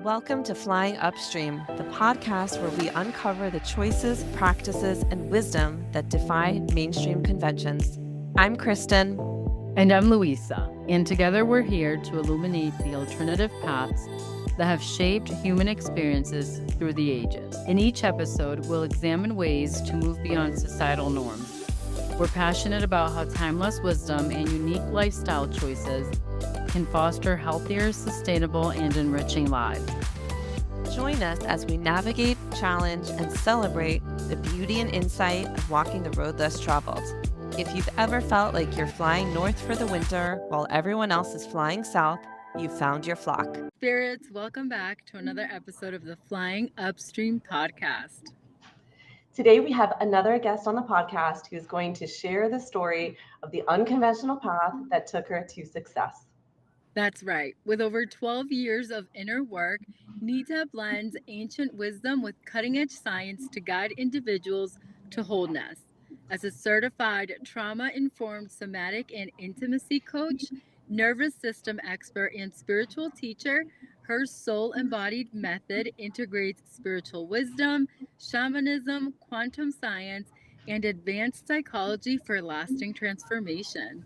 Welcome to Flying Upstream, the podcast where we uncover the choices, practices, and wisdom that defy mainstream conventions. I'm Kristyn. And I'm Luisa. And together we're here to illuminate the alternative paths that have shaped human experiences through the ages. In each episode, we'll examine ways to move beyond societal norms. We're passionate about how timeless wisdom and unique lifestyle choices can foster healthier, sustainable, and enriching lives. Join us as we navigate, challenge, and celebrate the beauty and insight of walking the road less traveled. If you've ever felt like you're flying north for the winter while everyone else is flying south, you've found your flock. Spirits, welcome back to another episode of the Flying Upstream podcast. Today, we have another guest on the podcast who's going to share the story of the unconventional path that took her to success. That's right. With over 12 years of inner work, Nita blends ancient wisdom with cutting-edge science to guide individuals to wholeness. As a certified trauma-informed somatic and intimacy coach, nervous system expert, and spiritual teacher, her Soul Embodied method integrates spiritual wisdom, shamanism, quantum science, and advanced psychology for lasting transformation.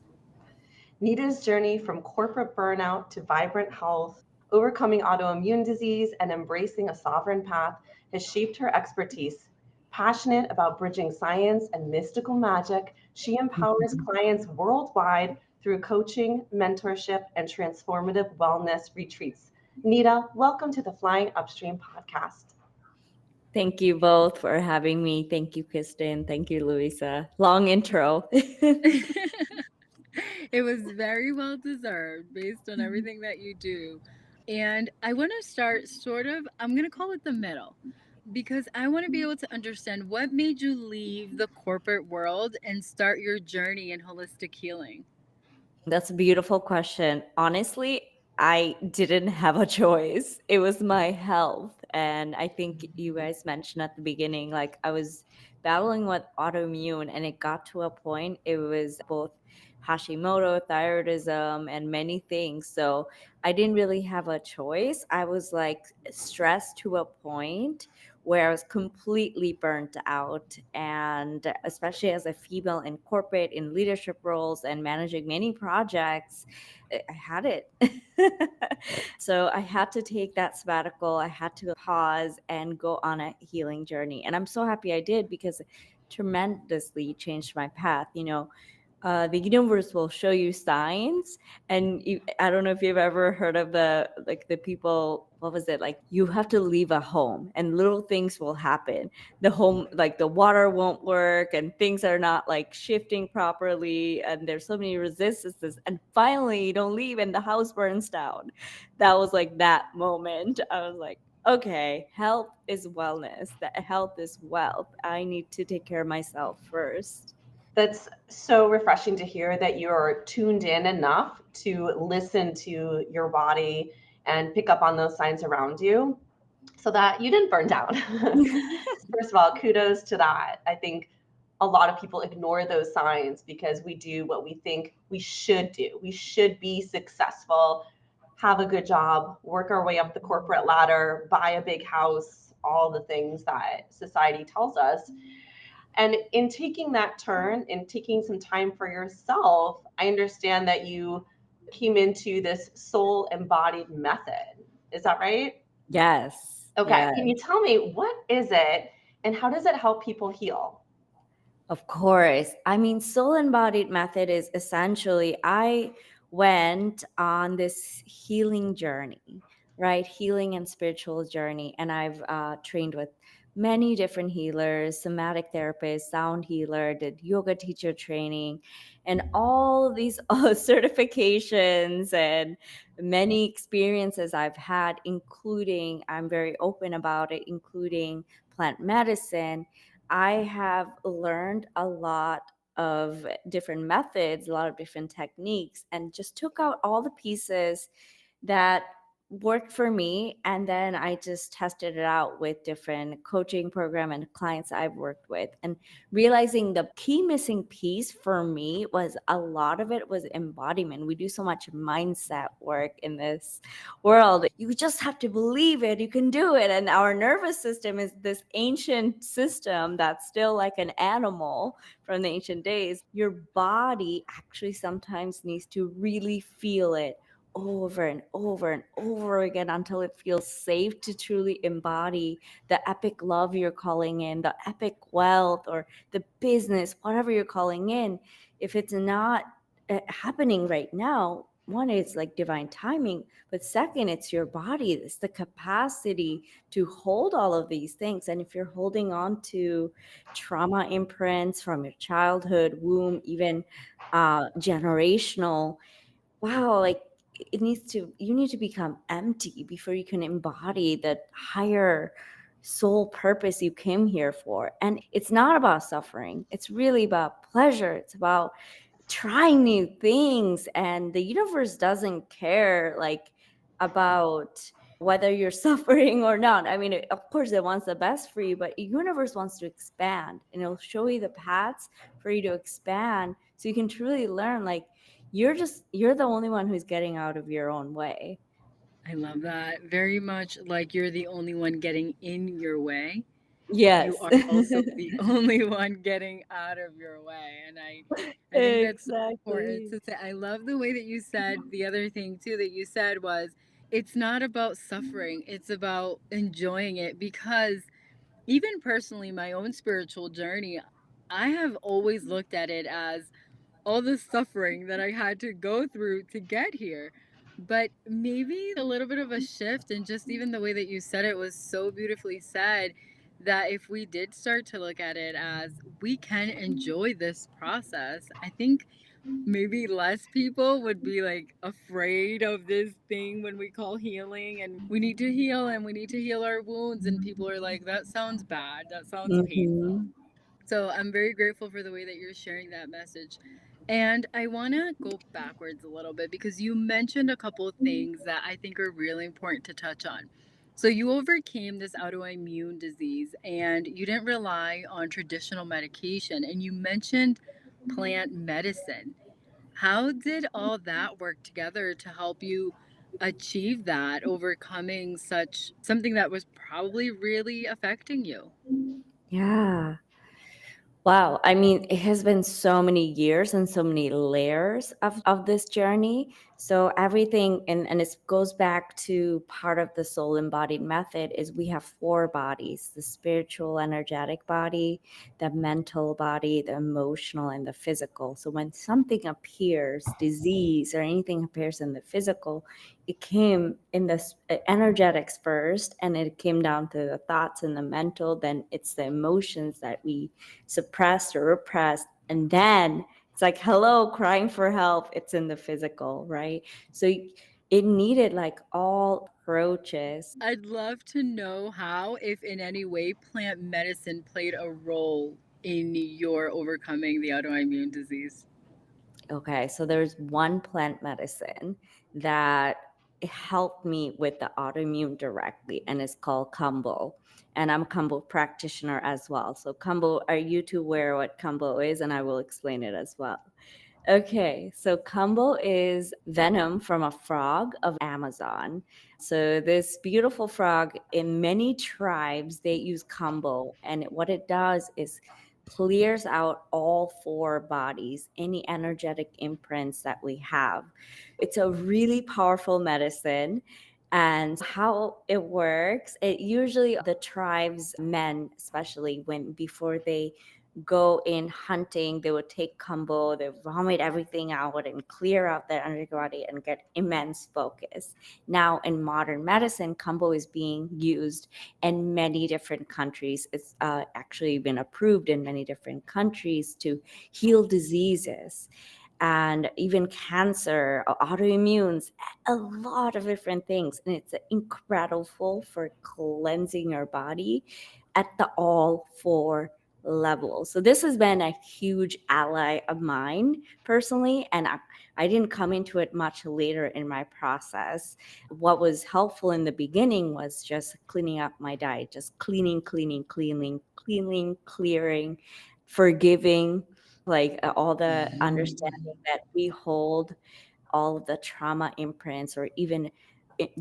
Nita's journey from corporate burnout to vibrant health, overcoming autoimmune disease, and embracing a sovereign path has shaped her expertise. Passionate about bridging science and mystical magic, she empowers clients worldwide through coaching, mentorship, and transformative wellness retreats. Nita, welcome to the Flying Upstream podcast. Thank you both for having me. Thank you, Kristyn. Thank you, Luisa. Long intro. It was very well deserved based on everything that you do. And I want to start I'm going to call it the middle, because I want to be able to understand what made you leave the corporate world and start your journey in holistic healing. That's a beautiful question. Honestly, I didn't have a choice. It was my health. And I think you guys mentioned at the beginning, like I was battling with autoimmune, and it got to a point, it was both Hashimoto, thyroidism, and many things. So I didn't really have a choice. I was like stressed to a point where I was completely burnt out. And especially as a female in corporate, in leadership roles, and managing many projects, I had it. So I had to take that sabbatical. I had to pause and go on a healing journey. And I'm so happy I did, because it tremendously changed my path. The universe will show you signs, and I don't know if you've ever heard of the people, what was it, like you have to leave a home and little things will happen. The home, like the water won't work and things are not like shifting properly, and there's so many resistances, and finally you don't leave and the house burns down. That was like that moment. I was like, okay, health is wellness, that health is wealth. I need to take care of myself first. That's so refreshing to hear that you're tuned in enough to listen to your body and pick up on those signs around you so that you didn't burn down. First of all, kudos to that. I think a lot of people ignore those signs because we do what we think we should do. We should be successful, have a good job, work our way up the corporate ladder, buy a big house, all the things that society tells us. And in taking that turn and taking some time for yourself, I understand that you came into this soul embodied method. Is that right? Yes. Okay. Yes. Can you tell me what is it and how does it help people heal? Of course. I mean, Soul Embodied method is essentially, I went on this healing journey, right? Healing and spiritual journey. And I've trained with many different healers, somatic therapists, sound healer, did yoga teacher training, and all of these certifications and many experiences I've had, including, I'm very open about it, including plant medicine. I have learned a lot of different methods, a lot of different techniques, and just took out all the pieces that worked for me, and then I just tested it out with different coaching program and clients I've worked with, and realizing the key missing piece for me was a lot of it was embodiment. We do so much mindset work in this world. You just have to believe it, you can do it. And our nervous system is this ancient system that's still like an animal from the ancient days. Your body actually sometimes needs to really feel it over and over and over again until it feels safe to truly embody the epic love you're calling in, the epic wealth, or the business, whatever you're calling in. If it's not happening right now, one, it's like divine timing, but second, it's your body. It's the capacity to hold all of these things. And if you're holding on to trauma imprints from your childhood, womb, even generational, wow, like you need to become empty before you can embody the higher soul purpose you came here for. And it's not about suffering, it's really about pleasure. It's about trying new things, and the universe doesn't care like about whether you're suffering or not. I mean, of course it wants the best for you, but the universe wants to expand, and it'll show you the paths for you to expand so you can truly learn, like, you're the only one who's getting out of your own way. I love that. Very much like you're the only one getting in your way. You Yes. are also the only one getting out of your way. And I think that's so important Exactly. to say. I love the way that you said the other thing too that you said was it's not about suffering, it's about enjoying it. Because even personally, my own spiritual journey, I have always looked at it as all the suffering that I had to go through to get here. But maybe a little bit of a shift, and just even the way that you said it was so beautifully said, that if we did start to look at it as we can enjoy this process, I think maybe less people would be like afraid of this thing when we call healing, and we need to heal and we need to heal our wounds, and people are like, that sounds bad, that sounds painful. Hmm. So I'm very grateful for the way that you're sharing that message. And I want to go backwards a little bit because you mentioned a couple of things that I think are really important to touch on. So you overcame this autoimmune disease and you didn't rely on traditional medication, and you mentioned plant medicine. How did all that work together to help you achieve that, overcoming such something that was probably really affecting you? Yeah. Wow. I mean, it has been so many years and so many layers of this journey. So everything, and it goes back to part of the soul embodied method, is we have four bodies: the spiritual, energetic body, the mental body, the emotional, and the physical. So when something appears, disease or anything appears in the physical, it came in the energetics first, and it came down to the thoughts and the mental. Then it's the emotions that we suppressed or repressed, and then it's like, hello, crying for help, it's in the physical, right? So it needed like all approaches. I'd love to know how, if in any way, plant medicine played a role in your overcoming the autoimmune disease. Okay, so there's one plant medicine that helped me with the autoimmune directly, and it's called Kumble. And I'm a Kumble practitioner as well. So Kumble, are you two aware what Kumble is? And I will explain it as well. Okay, so Kumble is venom from a frog of Amazon. So this beautiful frog, in many tribes, they use Kumble, and what it does is clears out all four bodies, any energetic imprints that we have. It's a really powerful medicine. And how it works, it usually the tribes men, especially when before they go in hunting, they would take Kumbo, they vomit everything out and clear out their underbody and get immense focus. Now in modern medicine, Kumbo is being used in many different countries. It's actually been approved in many different countries to heal diseases and even cancer, autoimmunes, a lot of different things. And it's incredible for cleansing your body at the all four level. So this has been a huge ally of mine personally, and I didn't come into it much later in my process. What was helpful in the beginning was just cleaning up my diet, just cleaning, clearing, forgiving, like all the understanding that we hold all of the trauma imprints or even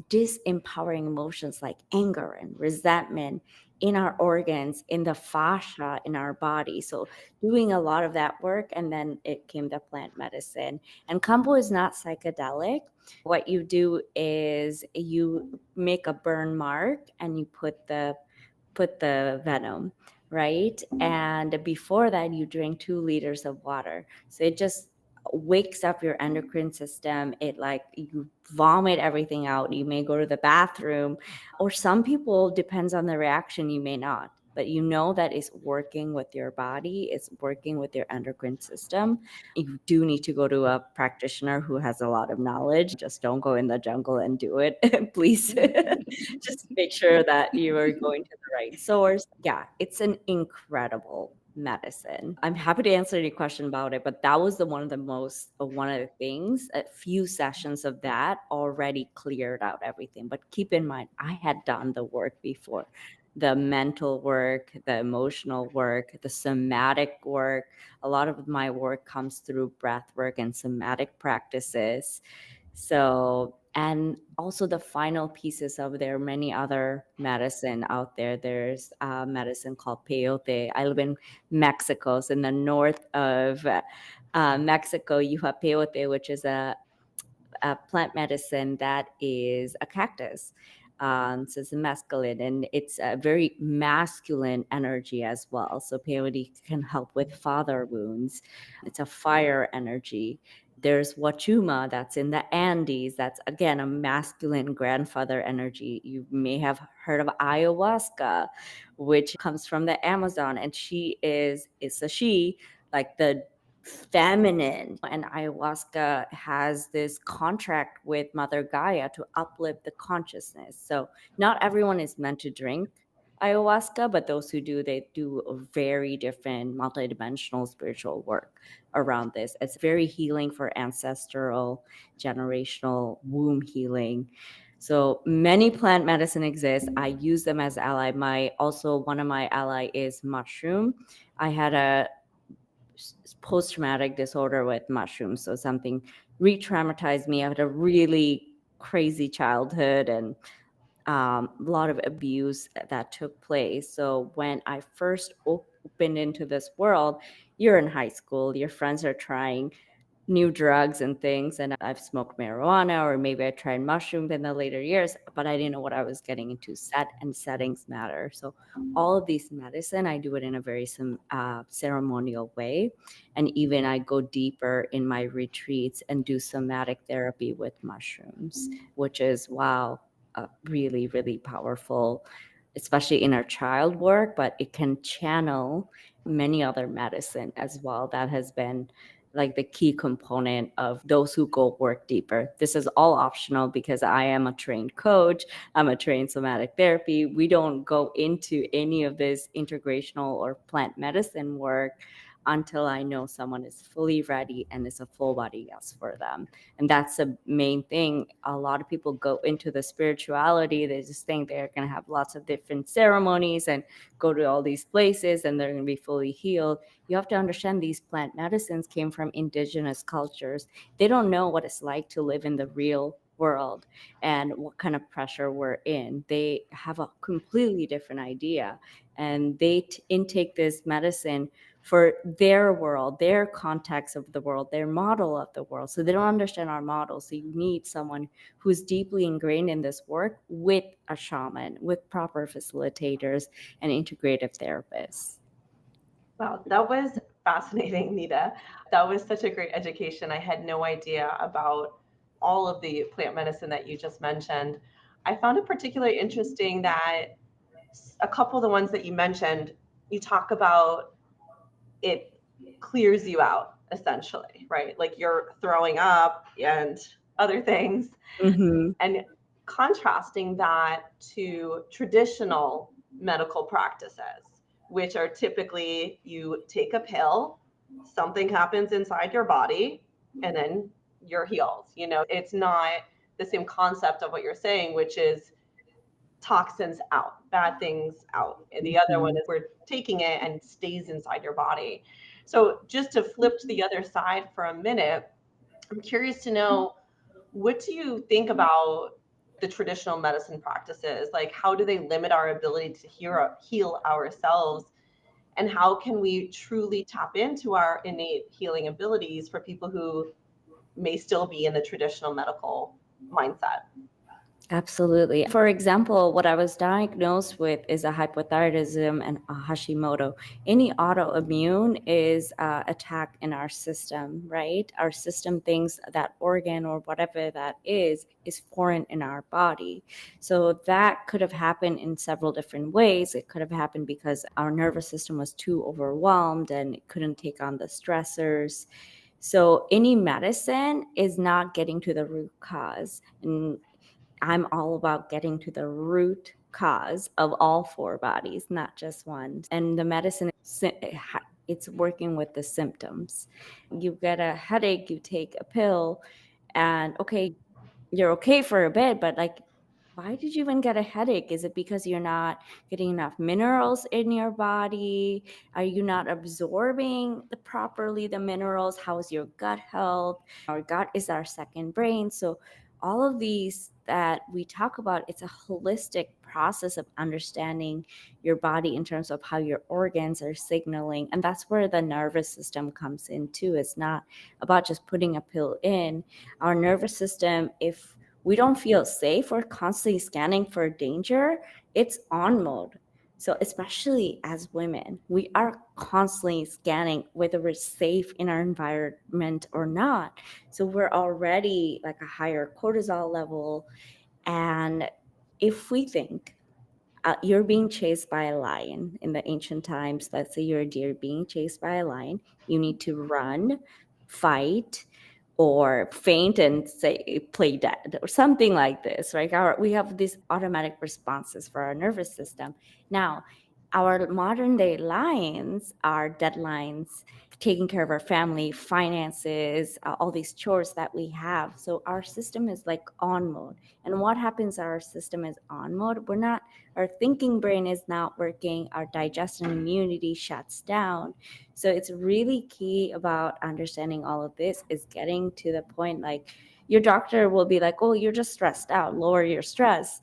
disempowering emotions like anger and resentment in our organs, in the fascia, in our body. So doing a lot of that work, and then it came to plant medicine. And Kumble is not psychedelic. What you do is you make a burn mark and you put the venom, right? And before that, you drink 2 liters of water. So it just wakes up your endocrine system. It like you vomit everything out. You may go to the bathroom, or some people, depends on the reaction, you may not. But you know that it's working with your body, it's working with your endocrine system. You do need to go to a practitioner who has a lot of knowledge. Just don't go in the jungle and do it, please. Just make sure that you are going to the right source. Yeah, it's an incredible medicine. I'm happy to answer any question about it, but that was one of the things. A few sessions of that already cleared out everything. But keep in mind, I had done the work before. The mental work, the emotional work, the somatic work. A lot of my work comes through breath work and somatic practices. So, and also the final pieces of there are many other medicine out there. There's a medicine called peyote. I live in Mexico, so in the north of Mexico, you have peyote, which is a plant medicine that is a cactus. So it's a mescaline, and it's a very masculine energy as well. So peyote can help with father wounds. It's a fire energy. There's Wachuma that's in the Andes. That's again a masculine grandfather energy. You may have heard of ayahuasca, which comes from the Amazon, and it's a she, like the feminine. And ayahuasca has this contract with Mother Gaia to uplift the consciousness. So not everyone is meant to drink ayahuasca, but those who do, they do a very different multidimensional spiritual work around this. It's very healing for ancestral, generational womb healing. So many plant medicine exists. I use them as ally. One of my ally is mushroom. I had a post-traumatic disorder with mushrooms. So something re-traumatized me. I had a really crazy childhood and a lot of abuse that took place. So when I first opened into this world, you're in high school, your friends are trying new drugs and things, and I've smoked marijuana, or maybe I tried mushrooms in the later years, but I didn't know what I was getting into. Settings matter. So all of these medicine, I do it in a very ceremonial way, and even I go deeper in my retreats and do somatic therapy with mushrooms, which is really, really powerful, especially inner child work, but it can channel many other medicine as well. That has been like the key component of those who go work deeper. This is all optional because I am a trained coach. I'm a trained somatic therapy. We don't go into any of this integrational or plant medicine work until I know someone is fully ready and it's a full body yes for them. And that's the main thing. A lot of people go into the spirituality. They just think they're going to have lots of different ceremonies and go to all these places and they're going to be fully healed. You have to understand these plant medicines came from indigenous cultures. They don't know what it's like to live in the real world and what kind of pressure we're in. They have a completely different idea, and they intake this medicine for their world, their context of the world, their model of the world. So they don't understand our model. So you need someone who's deeply ingrained in this work with a shaman, with proper facilitators and integrative therapists. Wow, that was fascinating, Nita. That was such a great education. I had no idea about all of the plant medicine that you just mentioned. I found it particularly interesting that a couple of the ones that you mentioned, you talk about it clears you out essentially, right? Like you're throwing up and other things. Mm-hmm. And contrasting that to traditional medical practices, which are typically you take a pill, something happens inside your body, and then you're healed. It's not the same concept of what you're saying, which is toxins out, bad things out. And the other one is we're taking it and it stays inside your body. So just to flip to the other side for a minute, I'm curious to know, what do you think about the traditional medicine practices? Like, how do they limit our ability to heal ourselves? And how can we truly tap into our innate healing abilities for people who may still be in the traditional medical mindset? Absolutely. For example, what I was diagnosed with is a hypothyroidism and a Hashimoto. Any autoimmune is attack in our system, right? Our system thinks that organ or whatever that is foreign in our body. So that could have happened in several different ways. It could have happened because our nervous system was too overwhelmed and it couldn't take on the stressors. So any medicine is not getting to the root cause. And I'm all about getting to the root cause of all four bodies, not just one. And the medicine, it's working with the symptoms. You get a headache, you take a pill, and okay, you're okay for a bit, but like, why did you even get a headache? Is it because you're not getting enough minerals in your body? Are you not absorbing properly the minerals? How is your gut health? Our gut is our second brain. So all of these that we talk about, it's a holistic process of understanding your body in terms of how your organs are signaling. And that's where the nervous system comes in too. It's not about just putting a pill in. Our nervous system, if we don't feel safe, we're constantly scanning for danger, it's on mode. So especially as women, we are constantly scanning whether we're safe in our environment or not. So we're already like a higher cortisol level. And if we think you're being chased by a lion in the ancient times, let's say you're a deer being chased by a lion, you need to run, fight, or faint and say play dead or something like this, right? We have these automatic responses for our nervous system. Now, our modern day lions are deadlines, taking care of our family, finances, all these chores that we have. So our system is like on mode. And what happens? Our system is on mode. Our thinking brain is not working. Our digestion and immunity shuts down. So it's really key about understanding all of this is getting to the point, like your doctor will be like, oh, you're just stressed out, lower your stress.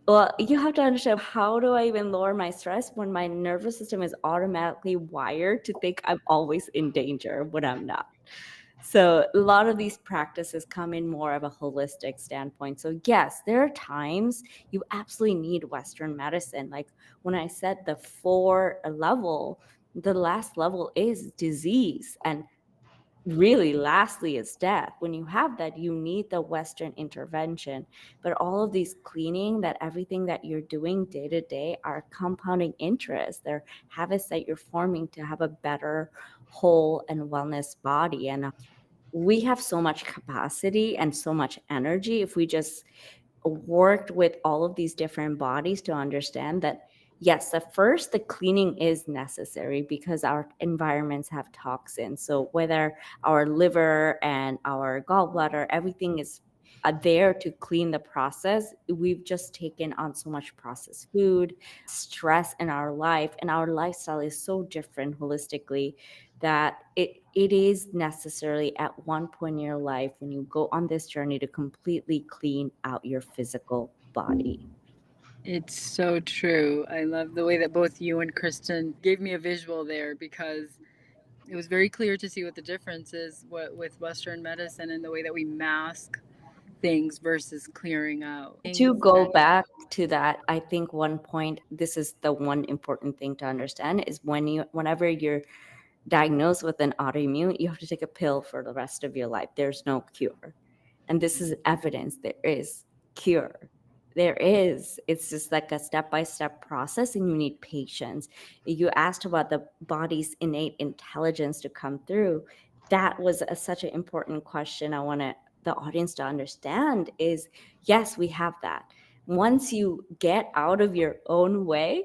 Well, you have to understand, how do I even lower my stress when my nervous system is automatically wired to think I'm always in danger when I'm not? So a lot of these practices come in more of a holistic standpoint. So yes, there are times you absolutely need Western medicine. Like when I said the 4 level, the last level is disease. And really lastly is death. When you have that, you need the Western intervention. But all of these cleaning, that everything that you're doing day to day are compounding interest. They're habits that you're forming to have a better whole and wellness body. And we have so much capacity and so much energy if we just worked with all of these different bodies to understand that yes, the cleaning is necessary because our environments have toxins. So whether our liver and our gallbladder, everything is there to clean the process. We've just taken on so much processed food, stress in our life, and our lifestyle is so different holistically that it is necessarily at one point in your life when you go on this journey to completely clean out your physical body. It's so true. I love the way that both you and Kristyn gave me a visual there, because it was very clear to see what the difference is with Western medicine and the way that we mask things versus clearing out. To go back to that, I think one point, this is the one important thing to understand, is whenever you're diagnosed with an autoimmune, you have to take a pill for the rest of your life. There's no cure. And this is evidence there is cure. There is. It's just like a step-by-step process, and you need patience. You asked about the body's innate intelligence to come through. That was such an important question I want the audience to understand is, yes, we have that. Once you get out of your own way,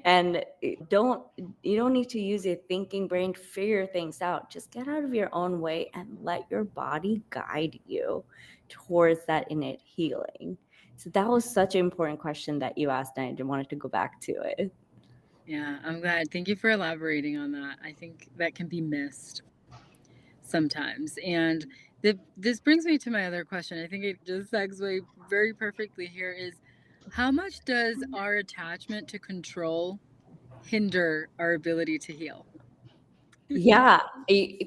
And you don't need to use your thinking brain to figure things out. Just get out of your own way and let your body guide you towards that innate healing. So that was such an important question that you asked, and I wanted to go back to it. Yeah, I'm glad. Thank you for elaborating on that. I think that can be missed sometimes. And this brings me to my other question. I think it just segues very perfectly here is how much does our attachment to control hinder our ability to heal? Yeah.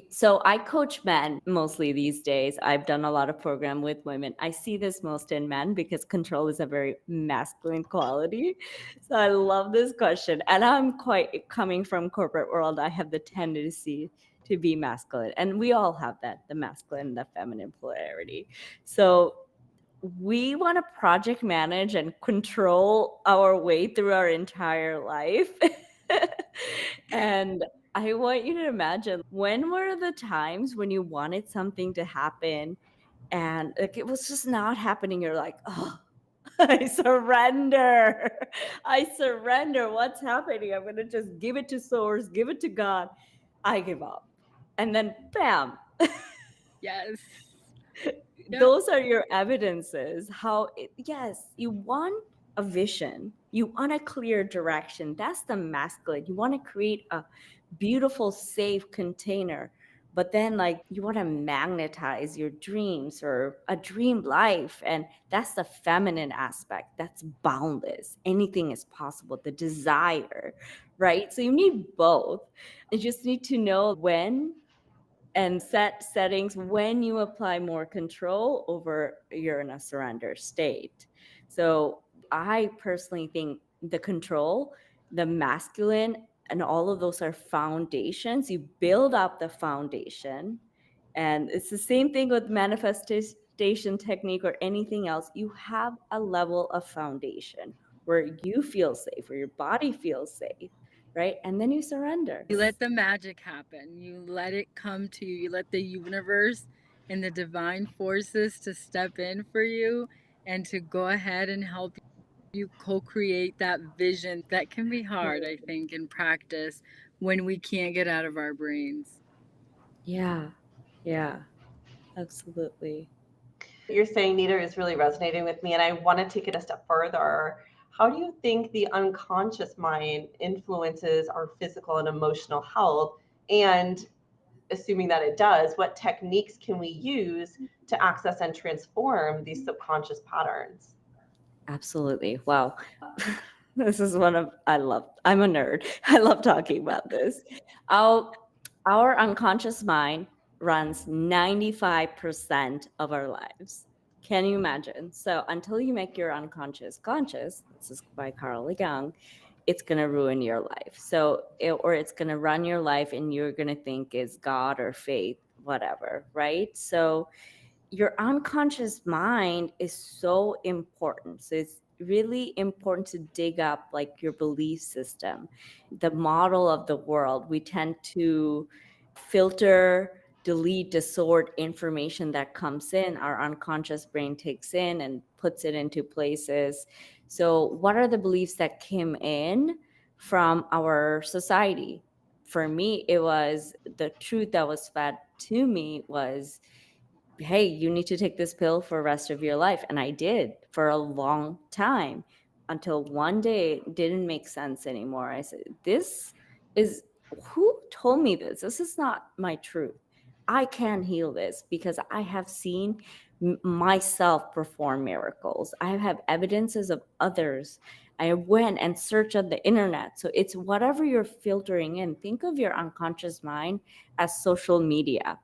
So I coach men mostly these days. I've done a lot of program with women. I see this most in men because control is a very masculine quality. So I love this question. And I'm quite coming from corporate world. I have the tendency to be masculine. And we all have that, the masculine and the feminine polarity. So we want to project manage and control our way through our entire life. And I want you to imagine, when were the times when you wanted something to happen and like it was just not happening? You're like, oh, I surrender. I surrender. What's happening? I'm going to just give it to source, give it to God. I give up. And then bam. Yes. Those are your evidences. Yes, you want a vision, you want a clear direction. That's the masculine. You want to create a beautiful, safe container. But then, like, you want to magnetize your dreams or a dream life. And that's the feminine aspect. That's boundless. Anything is possible, the desire, right? So you need both. You just need to know when and set settings when you apply more control over you're in a surrender state. So I personally think the control, the masculine, and all of those are foundations. You build up the foundation, and it's the same thing with manifestation technique or anything else. You have a level of foundation where you feel safe, where your body feels safe, right? And then you surrender. You let the magic happen. You let it come to you. You let the universe and the divine forces to step in for you and to go ahead and help you co-create that vision. That can be hard, I think, in practice when we can't get out of our brains. Yeah, absolutely. You're saying, Nita, is really resonating with me, and I want to take it a step further. How do you think the unconscious mind influences our physical and emotional health? And assuming that it does, what techniques can we use to access and transform these subconscious patterns? Absolutely. Wow. This is I'm a nerd. I love talking about this. Our unconscious mind runs 95% of our lives. Can you imagine? So until you make your unconscious conscious, this is by Carl Jung, it's going to ruin your life. So, it's going to run your life and you're going to think is God or faith, whatever, right? So your unconscious mind is so important. So it's really important to dig up like your belief system, the model of the world. We tend to filter, delete, distort information that comes in. Our unconscious brain takes in and puts it into places. So what are the beliefs that came in from our society? For me, it was the truth that was fed to me was, hey, you need to take this pill for the rest of your life. And I did for a long time until one day it didn't make sense anymore. I said, who told me this? This is not my truth. I can heal this because I have seen myself perform miracles. I have evidences of others. I went and searched on the internet. So it's whatever you're filtering in. Think of your unconscious mind as social media.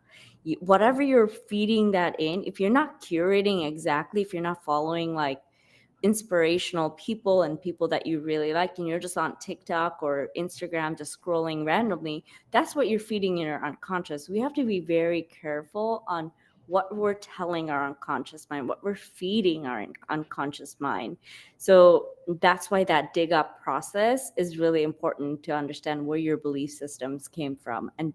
Whatever you're feeding that in, if you're not curating exactly, if you're not following like inspirational people and people that you really like, and you're just on TikTok or Instagram just scrolling randomly, that's what you're feeding in your unconscious. We have to be very careful on what we're telling our unconscious mind, what we're feeding our unconscious mind. So that's why that dig up process is really important to understand where your belief systems came from. And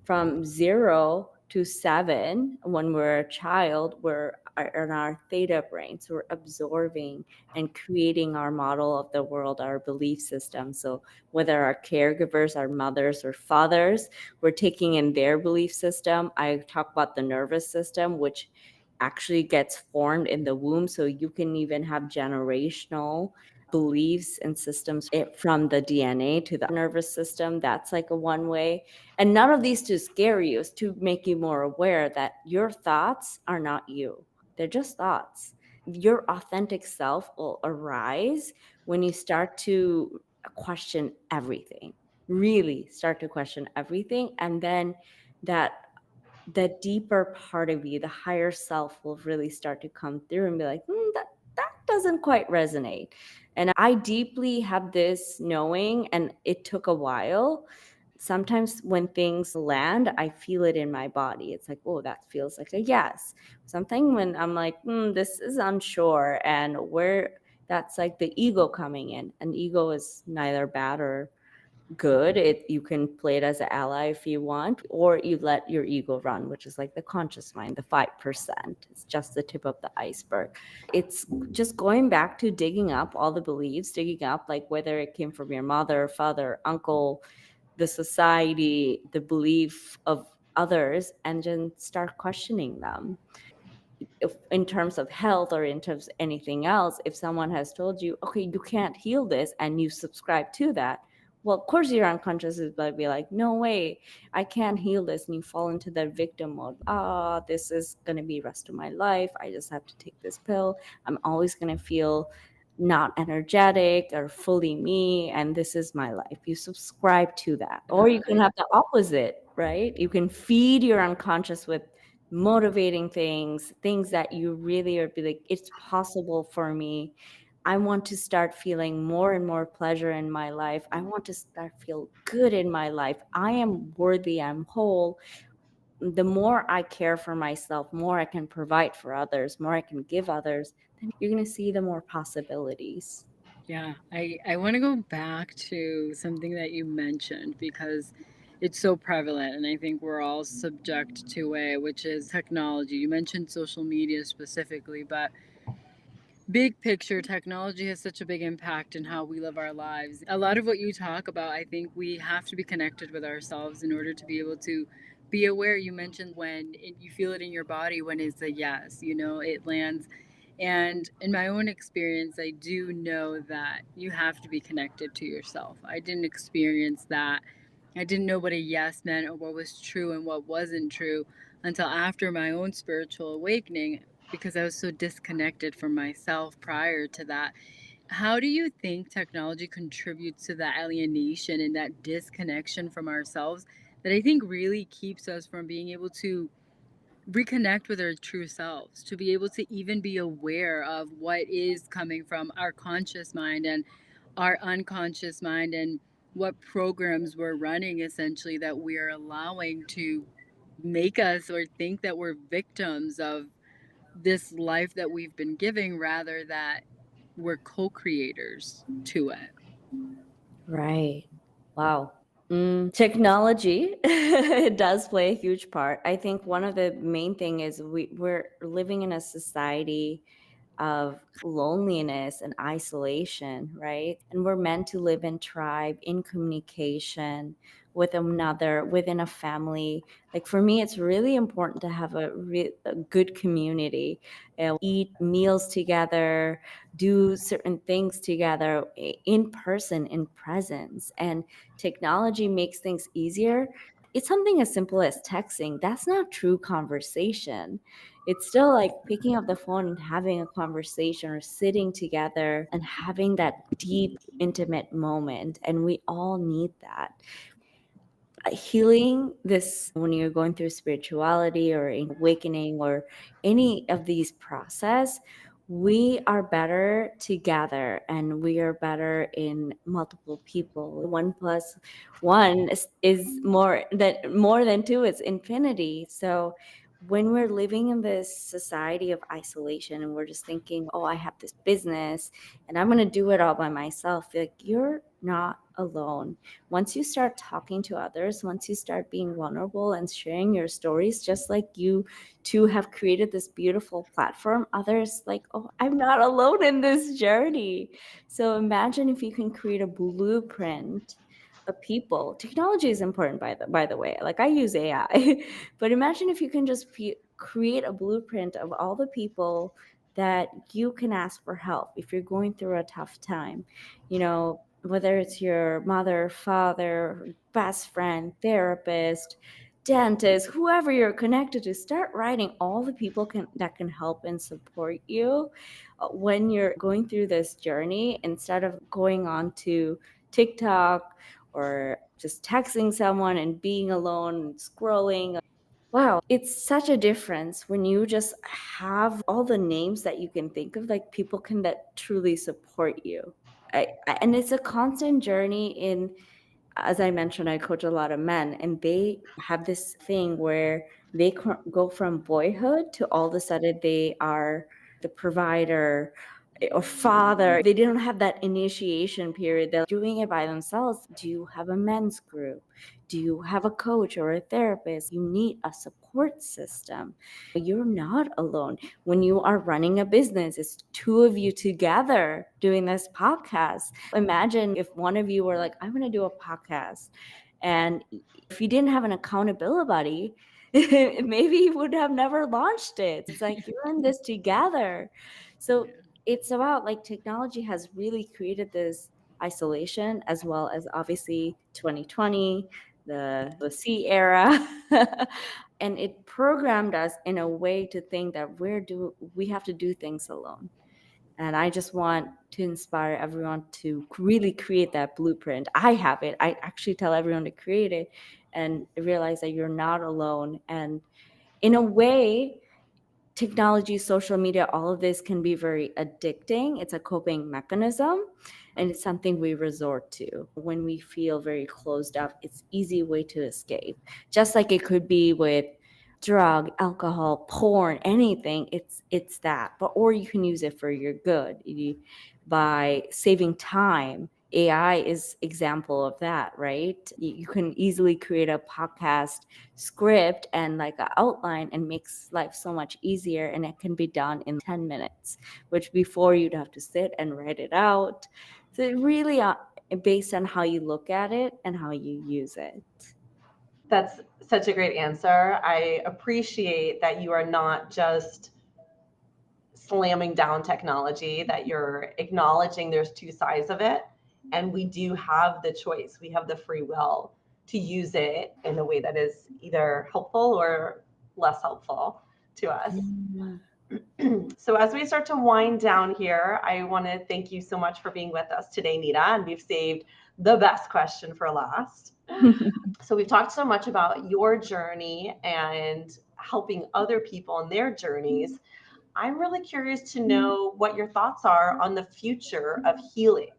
from zero to 7, when we're a child, we're in our theta brain. So we're absorbing and creating our model of the world, our belief system. So whether our caregivers, our mothers or fathers, we're taking in their belief system. I talk about the nervous system, which actually gets formed in the womb. So you can even have generational beliefs and systems from the DNA to the nervous system. That's like a one way. And none of these to scare you, is to make you more aware that your thoughts are not you. They're just thoughts. Your authentic self will arise when you start to question everything, really start to question everything. And then that the deeper part of you, the higher self, will really start to come through and be like, that doesn't quite resonate. And I deeply have this knowing, and it took a while. Sometimes when things land, I feel it in my body. It's like, oh, that feels like a yes. Something when I'm like, this is unsure, and where that's like the ego coming in. And ego is neither bad or good. You can play it as an ally if you want, or you let your ego run, which is like the conscious mind, the 5%. It's just the tip of the iceberg. It's just going back to digging up all the beliefs, digging up like whether it came from your mother, father, uncle, the society, the belief of others, and then start questioning them. If, in terms of health or in terms of anything else, if someone has told you, okay, you can't heal this, and you subscribe to that, well, of course your unconscious is going to be like, no way, I can't heal this. And you fall into that victim mode. This is going to be the rest of my life. I just have to take this pill. I'm always going to feel not energetic or fully me, and this is my life. You subscribe to that. Or you can have the opposite, right? You can feed your unconscious with motivating things that you really are be like, it's possible for me. I want to start feeling more and more pleasure in my life. I want to start feel good in my life. I am worthy. I'm whole. The more I care for myself, more I can provide for others, more I can give others, then you're going to see the more possibilities. Yeah, I want to go back to something that you mentioned because it's so prevalent, and I think we're all subject to it, which is technology. You mentioned social media specifically, but big picture, technology has such a big impact in how we live our lives. A lot of what you talk about, I think we have to be connected with ourselves in order to be able to be aware. You mentioned you feel it in your body when it's a yes, it lands. And in my own experience, I do know that you have to be connected to yourself. I didn't experience that. I didn't know what a yes meant or what was true and what wasn't true until after my own spiritual awakening, because I was so disconnected from myself prior to that. How do you think technology contributes to that alienation and that disconnection from ourselves that I think really keeps us from being able to reconnect with our true selves, to be able to even be aware of what is coming from our conscious mind and our unconscious mind, and what programs we're running essentially that we are allowing to make us or think that we're victims of this life that we've been giving, rather that we're co-creators to it. Right. Wow. Technology it does play a huge part. I think one of the main thing is we're living in a society of loneliness and isolation, right? And we're meant to live in tribe, in communication with another, within a family. Like for me, it's really important to have a good community, eat meals together, do certain things together in person, in presence. And technology makes things easier. It's something as simple as texting. That's not true conversation. It's still like picking up the phone and having a conversation, or sitting together and having that deep, intimate moment. And we all need that. Healing this, when you're going through spirituality or awakening or any of these process, we are better together, and we are better in multiple people. 1+1 is more than two. It's infinity. So when we're living in this society of isolation and we're just thinking, oh, I have this business and I'm going to do it all by myself, like, you're not alone. Once you start talking to others, once you start being vulnerable and sharing your stories, just like you two have created this beautiful platform, others like, oh, I'm not alone in this journey. So imagine if you can create a blueprint of people. Technology is important, by the way. Like, I use AI, but imagine if you can just create a blueprint of all the people that you can ask for help if you're going through a tough time. You know, whether it's your mother, father, best friend, therapist, dentist, whoever you're connected to, start writing all the people that can help and support you when you're going through this journey, instead of going on to TikTok or just texting someone and being alone and scrolling. Wow, it's such a difference when you just have all the names that you can think of, like people can that truly support you. And it's a constant journey in, as I mentioned, I coach a lot of men, and they have this thing where they go from boyhood to all of a sudden they are the provider or father. They don't have that initiation period. They're doing it by themselves. Do you have a men's group? Do you have a coach or a therapist? You need a support system. You're not alone. When you are running a business, it's two of you together doing this podcast. Imagine if one of you were like, I'm going to do a podcast. And if you didn't have an accountability buddy, maybe you would have never launched it. It's like, you're in this together. So it's about, like, technology has really created this isolation, as well as obviously 2020, the C era. And it programmed us in a way to think that we have to do things alone. And I just want to inspire everyone to really create that blueprint. I have it. I actually tell everyone to create it and realize that you're not alone. And in a way, technology, social media, all of this can be very addicting. It's a coping mechanism, and it's something we resort to when we feel very closed up. It's easy way to escape, just like it could be with drug, alcohol, porn, anything. It's that. But or you can use it for your good by saving time. AI is example of that, right? You can easily create a podcast script and like an outline, and makes life so much easier, and it can be done in 10 minutes, which before you'd have to sit and write it out. So it really based on how you look at it and how you use it. That's such a great answer. I appreciate that you are not just slamming down technology, that you're acknowledging there's two sides of it. And we do have the choice, we have the free will to use it in a way that is either helpful or less helpful to us. So as we start to wind down here, I want to thank you so much for being with us today, Nita. And we've saved the best question for last. So we've talked so much about your journey and helping other people in their journeys. I'm really curious to know what your thoughts are on the future of healing,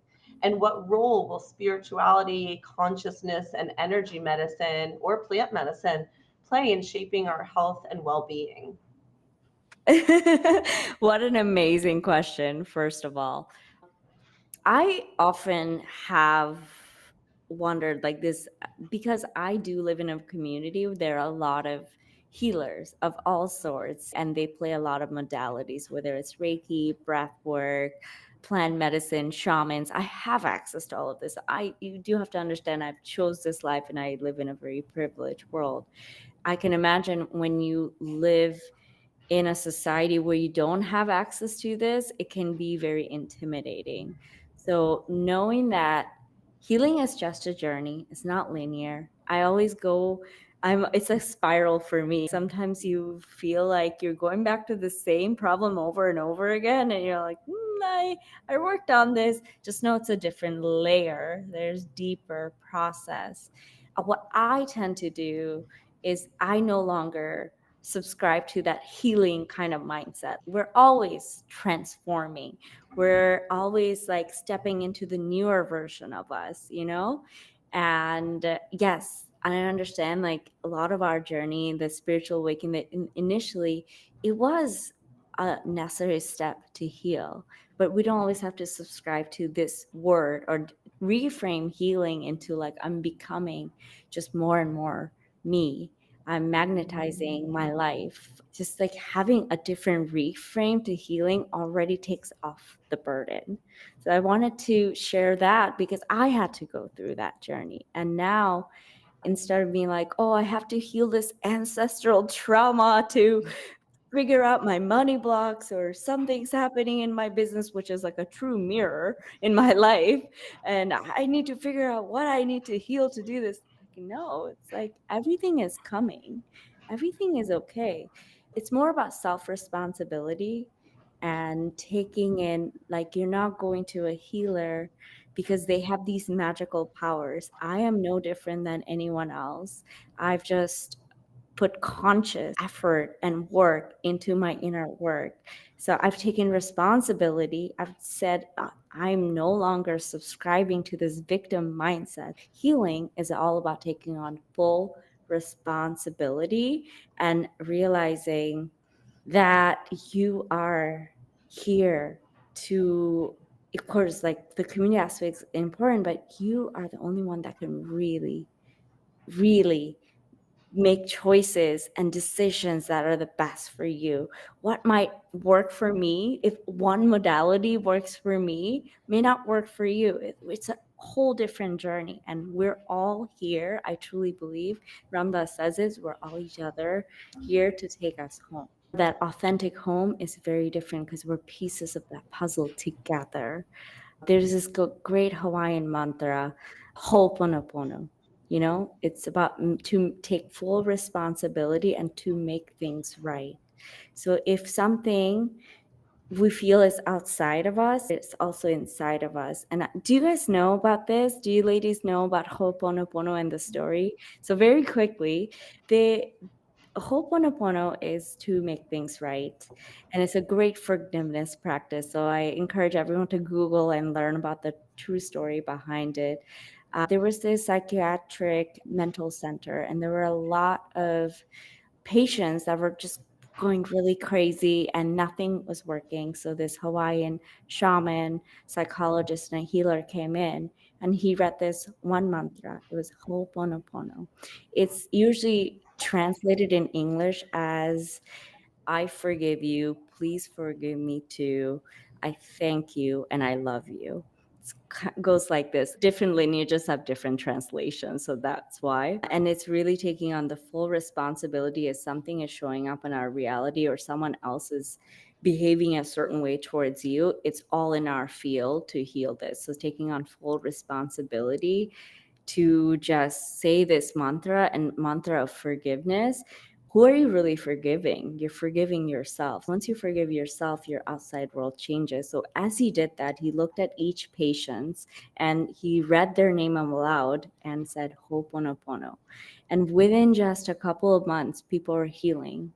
and what role will spirituality, consciousness, and energy medicine or plant medicine play in shaping our health and well-being? What an amazing question, first of all. I often have wondered like this, because I do live in a community where there are a lot of healers of all sorts, and they play a lot of modalities, whether it's Reiki, breath work, plant medicine, shamans. I have access to all of this. You do have to understand, I've chose this life and I live in a very privileged world. I can imagine when you live in a society where you don't have access to this, it can be very intimidating. So knowing that healing is just a journey, it's not linear. I always go, it's a spiral for me. Sometimes you feel like you're going back to the same problem over and over again, and you're like, I worked on this. Just know it's a different layer. There's deeper process. What I tend to do is I no longer subscribe to that healing kind of mindset. We're always transforming. We're always stepping into the newer version of us, you know? And yes, I understand like a lot of our journey, the spiritual awakening, that initially it was a necessary step to heal, but we don't always have to subscribe to this word or reframe healing into like I'm becoming just more and more me. I'm magnetizing my life. Just like having a different reframe to healing already takes off the burden. So I wanted to share that because I had to go through that journey. And now, instead of being like, oh, I have to heal this ancestral trauma to figure out my money blocks or something's happening in my business, which is like a true mirror in my life, and I need to figure out what I need to heal to do this. Like, no, it's like everything is coming, everything is okay. It's more about self-responsibility and taking in, like, you're not going to a healer because they have these magical powers. I am no different than anyone else. I've just put conscious effort and work into my inner work. So I've taken responsibility. I've said, I'm no longer subscribing to this victim mindset. Healing is all about taking on full responsibility and realizing that you are here to, of course, like the community aspect is important, but you are the only one that can really, really make choices and decisions that are the best for you. What might work for me, if one modality works for me, may not work for you. It's a whole different journey, and we're all here. I truly believe Ramdas says is we're all each other here to take us home. That authentic home is very different because we're pieces of that puzzle together. There's this great Hawaiian mantra, Ho'oponopono. You know, it's about to take full responsibility and to make things right. So if something we feel is outside of us, it's also inside of us. And do you guys know about this? Do you ladies know about Ho'oponopono and the story? So very quickly, Ho'oponopono is to make things right, and it's a great forgiveness practice. So I encourage everyone to Google and learn about the true story behind it. There was this psychiatric mental center, and there were a lot of patients that were just going really crazy and nothing was working. So this Hawaiian shaman, psychologist, and a healer came in, and he read this one mantra. It was Ho'oponopono. It's usually translated in English as I forgive you, please forgive me too. I thank you and I love you. It goes like this. Different lineages have different translations, so that's why. And it's really taking on the full responsibility as something is showing up in our reality or someone else is behaving a certain way towards you. It's all in our field to heal this. So taking on full responsibility to just say this mantra and mantra of forgiveness. Who are you really forgiving? You're forgiving yourself. Once you forgive yourself, your outside world changes. So as he did that, he looked at each patient and he read their name aloud and said Ho'oponopono. And within just a couple of months, people were healing.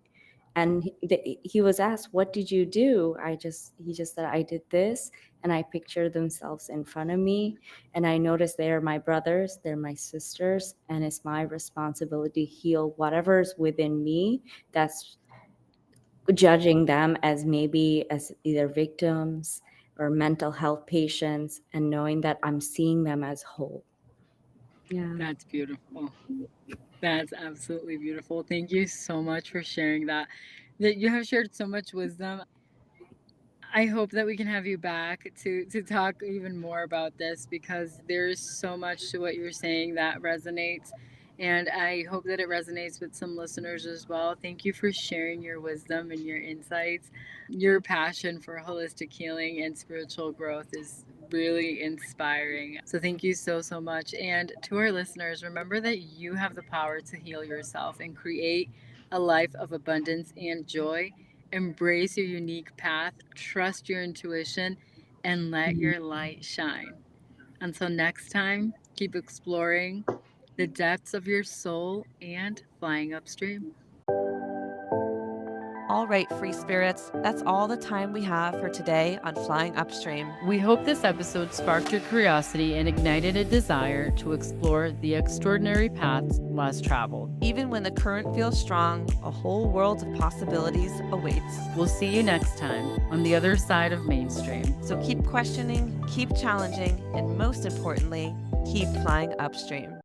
And he was asked, what did you do? He just said, I did this. And I pictured themselves in front of me. And I noticed they're my brothers, they're my sisters. And it's my responsibility to heal whatever's within me that's judging them as maybe as either victims or mental health patients, and knowing that I'm seeing them as whole. Yeah. That's beautiful. That's absolutely beautiful. Thank you so much for sharing that. That you have shared so much wisdom. I hope that we can have you back to talk even more about this because there's so much to what you're saying that resonates. And I hope that it resonates with some listeners as well. Thank you for sharing your wisdom and your insights. Your passion for holistic healing and spiritual growth is really inspiring. So thank you so, so much. And to our listeners, remember that you have the power to heal yourself and create a life of abundance and joy. Embrace your unique path, trust your intuition, and let your light shine. Until next time, keep exploring the depths of your soul and flying upstream. All right, free spirits, that's all the time we have for today on Flying Upstream. We hope this episode sparked your curiosity and ignited a desire to explore the extraordinary paths less traveled. Even when the current feels strong, a whole world of possibilities awaits. We'll see you next time on the other side of mainstream. So keep questioning, keep challenging, and most importantly, keep flying upstream.